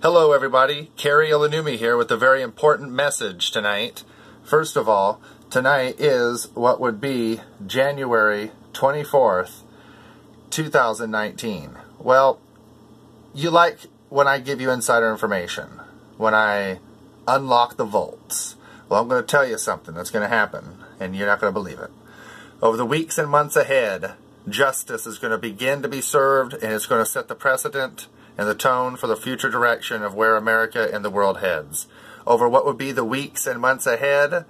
Hello everybody, Kerry Ilanumi here with a very important message tonight. First of all, tonight is what would be January 24th, 2019. Well, you like when I give you insider information, when I unlock the vaults. Well, I'm going to tell you something that's going to happen, and you're not going to believe it. Over the weeks and months ahead, justice is going to begin to be served, and it's going to set the precedent and the tone for the future direction of where America and the world heads. Over what would be the weeks and months ahead,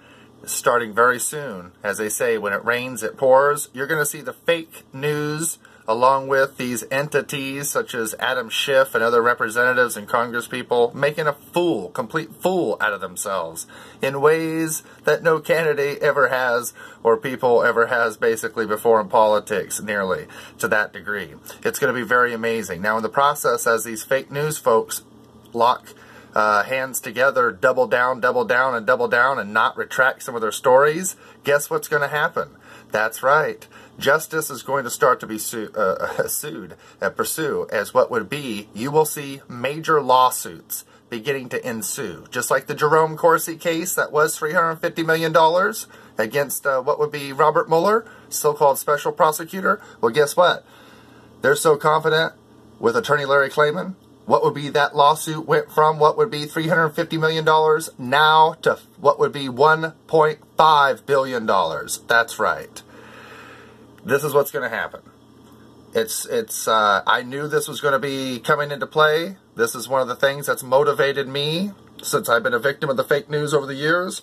starting very soon, as they say, when it rains, it pours, you're going to see the fake news along with these entities such as Adam Schiff and other representatives and congresspeople making a fool, complete fool out of themselves in ways that no candidate ever has or people ever has basically before in politics, nearly to that degree. It's going to be very amazing. Now in the process, as these fake news folks lock hands together, double down, and not retract some of their stories, guess what's going to happen? That's right. Justice is going to start to be pursue as what would be, you will see major lawsuits beginning to ensue. Just like the Jerome Corsi case that was $350 million against what would be Robert Mueller, so-called special prosecutor. Well, guess what? They're so confident with attorney Larry Klayman. What would be that lawsuit went from what would be $350 million now to what would be $1.5 billion. That's right. This is what's going to happen. I knew this was going to be coming into play. This is one of the things that's motivated me since I've been a victim of the fake news over the years.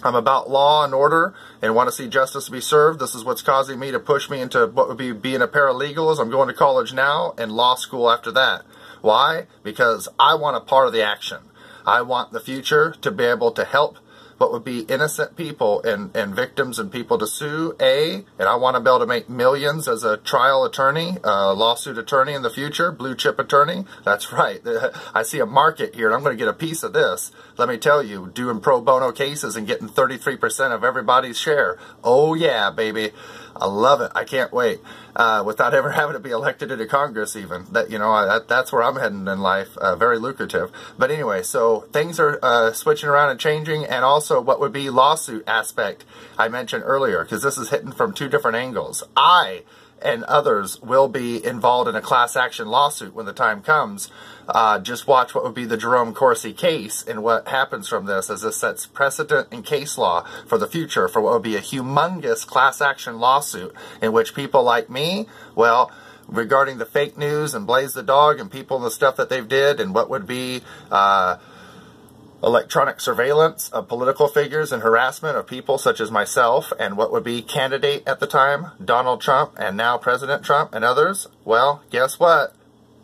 I'm about law and order and want to see justice be served. This is what's causing me to push me into what would be being a paralegal, as I'm going to college now and law school after that. Why? Because I want a part of the action. I want the future to be able to help what would be innocent people and victims and people to sue, and I want to be able to make millions as a trial attorney, lawsuit attorney in the future, blue chip attorney. That's right. I see a market here, and I'm going to get a piece of this. Let me tell you, doing pro bono cases and getting 33% of everybody's share. Oh yeah, baby. I love it. I can't wait. Without ever having to be elected into Congress even. That's where I'm heading in life. Very lucrative. But anyway, so things are switching around and changing, and also what would be lawsuit aspect I mentioned earlier, because this is hitting from two different angles. I and others will be involved in a class action lawsuit when the time comes. Just watch what would be the Jerome Corsi case and what happens from this, as this sets precedent in case law for the future for what would be a humongous class action lawsuit in which people like me, well, regarding the fake news and Blaze the Dog and people and the stuff that they've did and what would be electronic surveillance of political figures and harassment of people such as myself and what would be candidate at the time, Donald Trump, and now President Trump and others, well, guess what?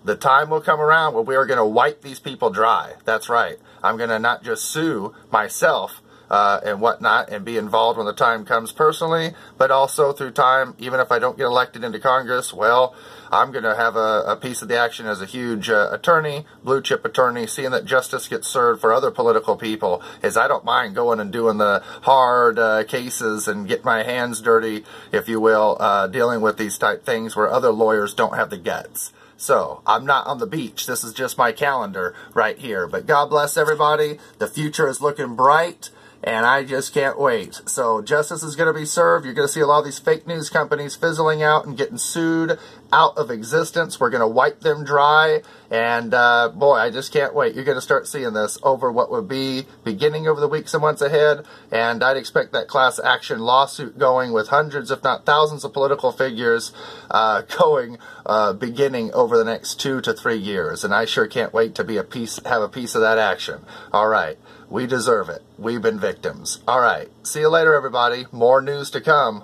The time will come around where we are going to wipe these people dry. That's right. I'm going to not just sue myself and whatnot and be involved when the time comes personally, but also through time, even if I don't get elected into Congress, well, I'm going to have a piece of the action as a huge attorney, blue chip attorney, seeing that justice gets served for other political people, as I don't mind going and doing the hard cases and get my hands dirty, if you will, dealing with these type things where other lawyers don't have the guts. So, I'm not on the beach. This is just my calendar right here. But God bless everybody. The future is looking bright, and I just can't wait. So, justice is going to be served. You're going to see a lot of these fake news companies fizzling out and getting sued out of existence. We're going to wipe them dry. And, boy, I just can't wait. You're going to start seeing this over what would be beginning over the weeks and months ahead. And I'd expect that class action lawsuit going with hundreds, if not thousands, of political figures beginning over the next 2 to 3 years. And I sure can't wait to have a piece of that action. All right. We deserve it. We've been victims. All right. See you later, everybody. More news to come.